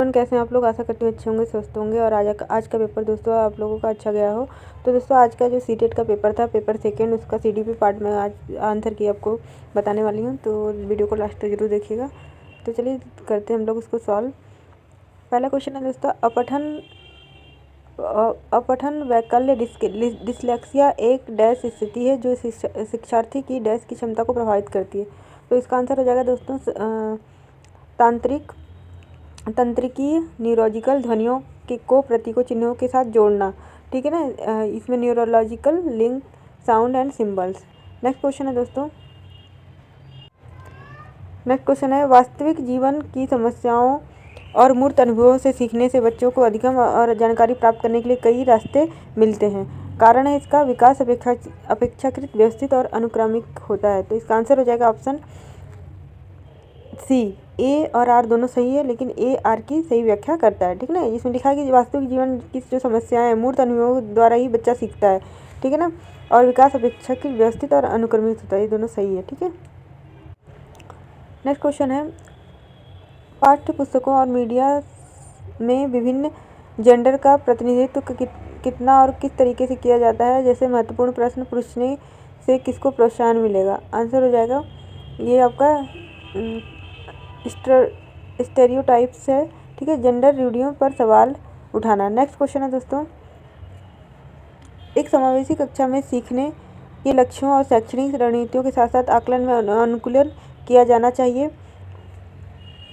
कैसे हैं आप लोग। आशा करती हूँ अच्छे होंगे, स्वस्थ होंगे। और आज का पेपर दोस्तों आप लोगों का अच्छा गया हो। तो दोस्तों आज का जो सीटेट का पेपर था, पेपर सेकंड, उसका सीडीपी पार्ट में आज आंसर की आपको बताने वाली हूँ, तो वीडियो को लास्ट तक जरूर देखिएगा। तो चलिए करते हैं हम लोग उसको सॉल्व। पहला क्वेश्चन है दोस्तों, अपठन वैकल्य डिसलेक्सिया एक डैश स्थिति है जो शिक्षार्थी की डैश की क्षमता को प्रभावित करती है। तो इसका आंसर हो जाएगा दोस्तों तंत्रिकीय न्यूरोलॉजिकल ध्वनियों को प्रतीकों चिन्हों के साथ जोड़ना। ठीक है ना, इसमें neurological link sound and symbols. Next question है वास्तविक जीवन की समस्याओं और मूर्त अनुभवों से सीखने से बच्चों को अधिगम और जानकारी प्राप्त करने के लिए कई रास्ते मिलते हैं। कारण है इसका विकास अपेक्षाकृत व्यवस्थित और अनुक्रमिक होता है। तो इसका आंसर हो जाएगा ऑप्शन सी। ए और आर दोनों सही है, लेकिन ए आर की सही व्याख्या करता है। ठीक है ना, इसमें लिखा है कि वास्तविक जीवन की जो समस्याएं हैं मूर्त अनुभवों द्वारा ही बच्चा सीखता है। ठीक है ना, और विकास अपेक्षाकृत व्यवस्थित और अनुक्रमित होता है, ये दोनों सही है। ठीक है, नेक्स्ट क्वेश्चन है पाठ्य पुस्तकों और मीडिया में विभिन्न जेंडर का प्रतिनिधित्व कितना और किस तरीके से किया जाता है। जैसे महत्वपूर्ण प्रश्न पूछने से किसको प्रोत्साहन मिलेगा। आंसर हो जाएगा ये आपका स्टेरियोटाइप्स है। ठीक है, जेंडर रूढ़ियों पर सवाल उठाना। नेक्स्ट क्वेश्चन है दोस्तों, एक समावेशी कक्षा में सीखने के लक्ष्यों और शैक्षणिक रणनीतियों के साथ साथ आकलन में अनुकूलन किया जाना चाहिए।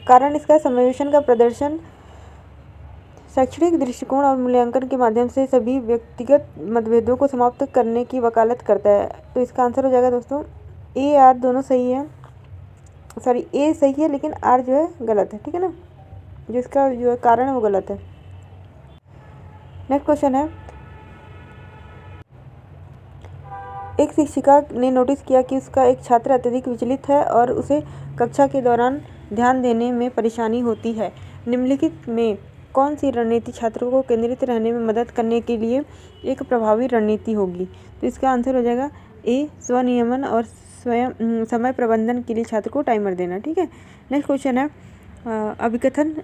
कारण इसका समावेशन का प्रदर्शन शैक्षणिक दृष्टिकोण और मूल्यांकन के माध्यम से सभी व्यक्तिगत मतभेदों को समाप्त करने की वकालत करता है। तो इसका आंसर हो जाएगा दोस्तों ए आर दोनों सही है। सॉरी, ए सही है लेकिन आर जो है गलत है। ठीक है ना, जो इसका जो कारण है वो गलत है। नेक्स्ट क्वेश्चन है, एक शिक्षिका ने नोटिस किया कि उसका एक छात्र अत्यधिक विचलित है और उसे कक्षा के दौरान ध्यान देने में परेशानी होती है। निम्नलिखित में कौन सी रणनीति छात्रों को केंद्रित रहने में मदद करने के लिए एक प्रभावी रणनीति होगी। तो इसका आंसर हो जाएगा ए स्वनियमन और स्वयं समय प्रबंधन के लिए छात्र को टाइमर देना। ठीक है, नेक्स्ट क्वेश्चन है अभिकथन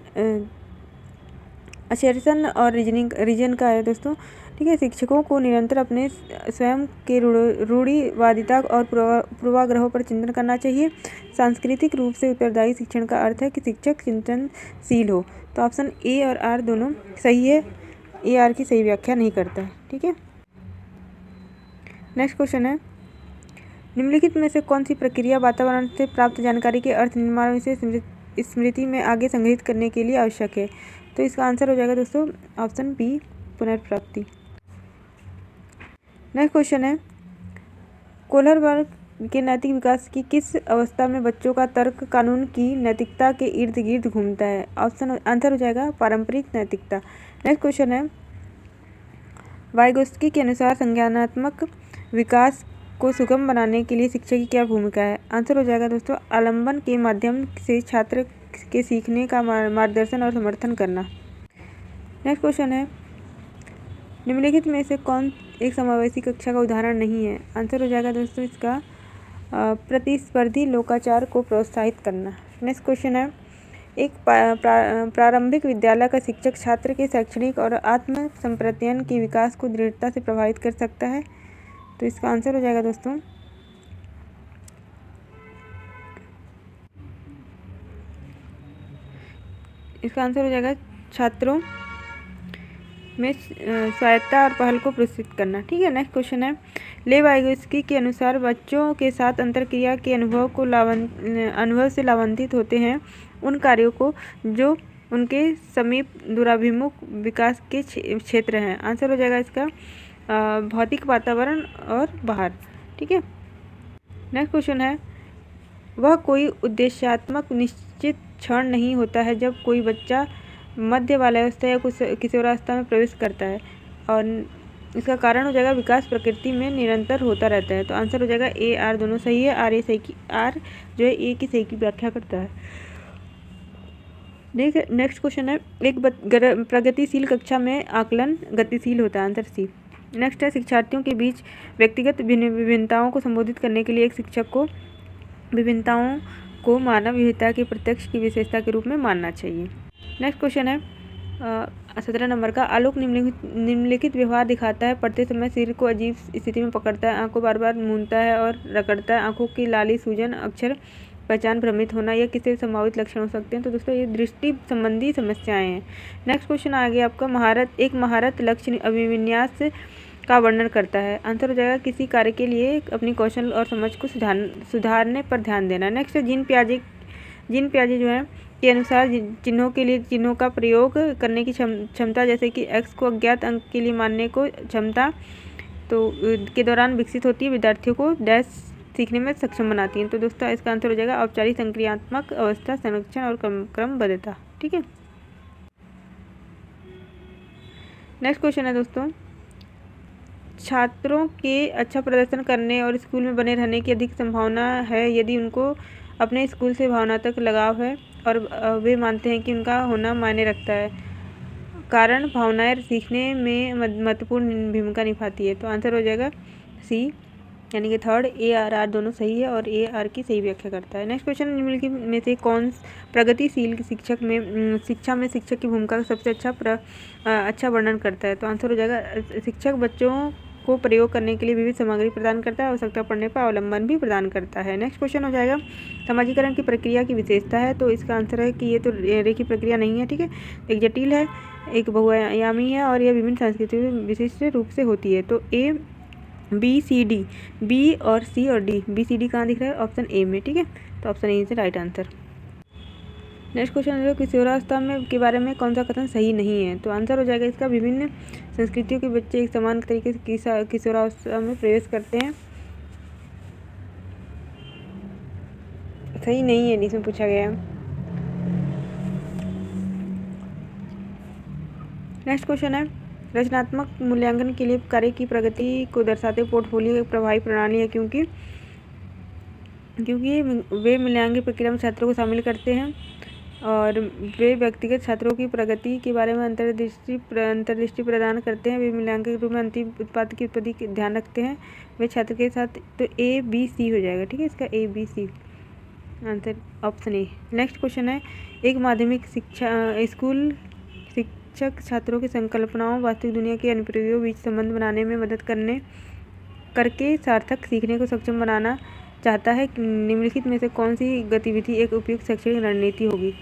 असर्शन और रीजन का है दोस्तों। ठीक है, शिक्षकों को निरंतर अपने स्वयं के रूढ़िवादिता और पूर्वाग्रहों पर चिंतन करना चाहिए। सांस्कृतिक रूप से उत्तरदायी शिक्षण का अर्थ है कि शिक्षक चिंतनशील हो। तो ऑप्शन ए और आर दोनों सही है, ए आर की सही व्याख्या नहीं करता है। ठीक है, नेक्स्ट क्वेश्चन है निम्नलिखित में से कौन सी प्रक्रिया वातावरण से प्राप्त जानकारी के अर्थ निर्माण से स्मृति में आगे संग्रहित करने के लिए आवश्यक है। तो इसका आंसर हो जाएगा दोस्तों ऑप्शन बी पुनर्प्राप्ति। नेक्स्ट क्वेश्चन है कोहलर वर्ग के नैतिक विकास की किस अवस्था में बच्चों का तर्क कानून की नैतिकता के इर्द गिर्द घूमता है। आंसर हो जाएगा पारंपरिक नैतिकता। नेक्स्ट क्वेश्चन है वाइगोत्स्की के अनुसार संज्ञानात्मक विकास को सुगम बनाने के लिए शिक्षक की क्या भूमिका है। आंसर हो जाएगा दोस्तों आलंबन के माध्यम से छात्र के सीखने का मार्गदर्शन और समर्थन करना। नेक्स्ट क्वेश्चन है निम्नलिखित में से कौन एक समावेशी कक्षा का उदाहरण नहीं है। आंसर हो जाएगा दोस्तों इसका प्रतिस्पर्धी लोकाचार को प्रोत्साहित करना। नेक्स्ट क्वेश्चन है एक प्रारंभिक विद्यालय का शिक्षक छात्र के शैक्षणिक और आत्म संप्रत्यन के विकास को दृढ़ता से प्रभावित कर सकता है। तो इसका आंसर हो जाएगा दोस्तों छात्रों में स्वायत्तता और पहल को प्रोत्साहित करना। ठीक है, नेक्स्ट क्वेश्चन है लेव वाइगोत्स्की के अनुसार बच्चों के साथ अंतरक्रिया के अनुभव से लाभान्वित होते हैं उन कार्यों को जो उनके समीप दूराभिमुख विकास के क्षेत्र हैं। आंसर हो जाएगा इसका भौतिक वातावरण और बाहर। ठीक है, नेक्स्ट क्वेश्चन है वह कोई उद्देश्यात्मक निश्चित क्षण नहीं होता है जब कोई बच्चा मध्य बाल्यावस्था या किशोरावस्था में प्रवेश करता है, और इसका कारण हो जाएगा विकास प्रकृति में निरंतर होता रहता है। तो आंसर हो जाएगा ए आर दोनों सही है। आर जो है ए की सही की व्याख्या करता है। नेक्स्ट क्वेश्चन है एक प्रगतिशील कक्षा में आकलन गतिशील होता है। Answer C. नेक्स्ट है शिक्षार्थियों के बीच व्यक्तिगत विभिन्नताओं को संबोधित करने के लिए एक शिक्षक को विभिन्नताओं को मानव विविधता के प्रत्यक्ष की विशेषता के रूप में मानना चाहिए। नेक्स्ट क्वेश्चन है 17 नंबर का। आलोक निम्नलिखित व्यवहार दिखाता है। पढ़ते समय सिर को अजीब स्थिति में पकड़ता है, आंखों बार बार मूंदता है और रगड़ता है, आंखों की लाली सूजन, अक्षर पहचान भ्रमित होना, यह किसी संभावित लक्षण हो सकते हैं। तो दोस्तों ये दृष्टि संबंधी समस्याएं हैं। नेक्स्ट क्वेश्चन आ गया आपका महारत लक्ष्य अभिविन्यास का वर्णन करता है। आंसर हो जाएगा किसी कार्य के लिए अपनी कौशल और समझ को सुधारने पर ध्यान देना। नेक्स्ट जीन पियाजे जो है के अनुसार चिन्हों के लिए चिन्हों का प्रयोग करने की क्षमता, जैसे कि x को अज्ञात अंक के लिए मानने को क्षमता तो के दौरान विकसित होती है, विद्यार्थियों को डैश सीखने में सक्षम बनाती है। तो दोस्तों इसका आंसर हो जाएगा औपचारिक संक्रियात्मक अवस्था, संरक्षण और क्रमबद्धता। ठीक है। नेक्स्ट क्वेश्चन है दोस्तों, छात्रों के अच्छा प्रदर्शन करने और स्कूल में बने रहने की अधिक संभावना है यदि उनको अपने स्कूल से भावनात्मक लगाव है और वे मानते हैं कि उनका होना मायने रखता है। कारण भावनाएं सीखने में महत्वपूर्ण भूमिका निभाती है। तो आंसर हो जाएगा सी, यानी कि थर्ड। ARR दोनों सही है और AR की सही व्याख्या करता है। नेक्स्ट क्वेश्चन, निम्नलिखित में से कौन प्रगतिशील शिक्षा में शिक्षक की भूमिका का सबसे अच्छा वर्णन करता है। तो आंसर हो जाएगा शिक्षक बच्चों को प्रयोग करने के लिए विविध सामग्री प्रदान करता है, आवश्यकता पड़ने पर अवलंबन भी प्रदान करता है। नेक्स्ट क्वेश्चन हो जाएगा समाजीकरण की प्रक्रिया की विशेषता है। तो इसका आंसर है कि ये तो रेखीय प्रक्रिया नहीं है। ठीक है, एक जटिल है, एक बहुआयामी है और यह विभिन्न संस्कृतियों में विशिष्ट रूप से होती है। तो ABCD, B और C और D, BCD कहाँ दिख रहा है? ऑप्शन ए में। ठीक है, तो option A is right answer. Next question है किशोरावस्था में के बारे में कौन सा कथन सही नहीं है। तो आंसर हो जाएगा इसका विभिन्न संस्कृतियों के बच्चे एक समान तरीके से किशोरावस्था में प्रवेश करते हैं, सही नहीं है, इसमें पूछा गया है। नेक्स्ट क्वेश्चन है रचनात्मक मूल्यांकन के लिए कार्य की प्रगति को दर्शाते पोर्टफोलियो एक प्रभावी प्रणाली है क्योंकि वे मूल्यांकन प्रक्रिया में छात्रों को शामिल करते हैं और वे व्यक्तिगत छात्रों की प्रगति के बारे में अंतर्दृष्टि प्रदान करते हैं। वे मूल्यांकन के रूप में अंतिम उत्पाद की उत्पत्ति का ध्यान रखते हैं वे छात्र के साथ। तो ABC हो जाएगा। ठीक है, इसका ABC answer option A. Next question है एक माध्यमिक स्कूल शिक्षक छात्रों की संकल्पनाओं वास्तविक दुनिया के अनुप्रयोगों बीच संबंध बनाने में मदद करके सार्थक सीखने को सक्षम बनाना चाहता है। निम्नलिखित में से कौन सी गतिविधि एक उपयुक्त शैक्षणिक रणनीति होगी।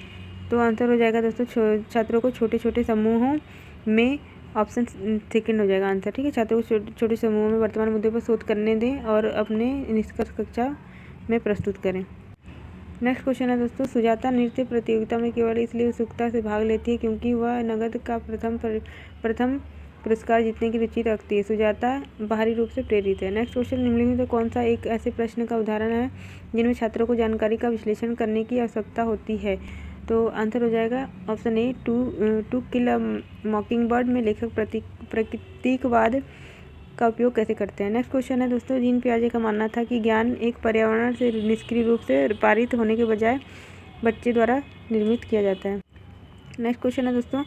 तो आंसर हो जाएगा दोस्तों छात्रों को छोटे छोटे समूहों में, ऑप्शन सेकंड हो जाएगा आंसर। ठीक है, छात्रों को छोटे छोटे समूहों में वर्तमान मुद्दे पर शोध करने दें और अपने निष्कर्ष कक्षा में प्रस्तुत करें। नेक्स्ट क्वेश्चन है दोस्तों, सुजाता नृत्य प्रतियोगिता में केवल इसलिए उत्सुकता से भाग लेती है क्योंकि वह नगद का प्रथम पुरस्कार जीतने की रुचि रखती है। सुजाता बाहरी रूप से प्रेरित है। नेक्स्ट क्वेश्चन, निम्नलिखित में कौन सा एक ऐसे प्रश्न का उदाहरण है जिनमें छात्रों को जानकारी का विश्लेषण करने की आवश्यकता होती है। तो आंसर हो जाएगा ऑप्शन ए, टू किल अ मॉकिंग में लेखक प्रतीकवाद का उपयोग कैसे करते हैं। नेक्स्ट क्वेश्चन है दोस्तों, जीन पियाजे का मानना था कि ज्ञान एक पर्यावरण से निष्क्रिय रूप से पारित होने के बजाय बच्चे द्वारा निर्मित किया जाता है। नेक्स्ट क्वेश्चन है दोस्तों,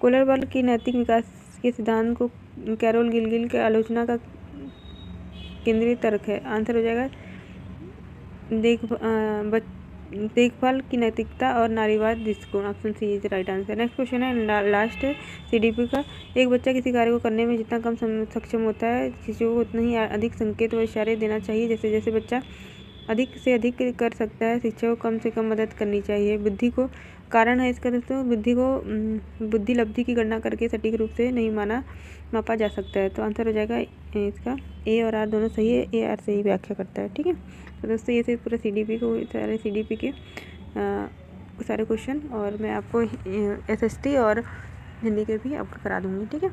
कोलर बल की नैतिक विकास के सिद्धांत को कैरोल गिलगिल के आलोचना का केंद्रीय तर्क है। आंसर हो जाएगा देखभाल की नैतिकता और नारीवाद दृष्टिकोण, option C is right answer. Next question है लास्ट CDP का, एक बच्चा किसी कार्य को करने में जितना कम सक्षम होता है शिशु को उतना ही अधिक संकेत व इशारे देना चाहिए। जैसे जैसे बच्चा अधिक से अधिक कर सकता है शिक्षक को कम से कम मदद करनी चाहिए। बुद्धि को कारण है इसका दोस्तों, बुद्धि लब्धि की गणना करके सटीक रूप से नहीं मापा जा सकता है। तो आंसर हो जाएगा इसका A और R दोनों सही है, AR से ही व्याख्या करता है। ठीक है, तो दोस्तों ये से पूरा सारे CDP के सारे क्वेश्चन और मैं आपको SST और हिंदी के भी अपलोड करा दूँगी। ठीक है।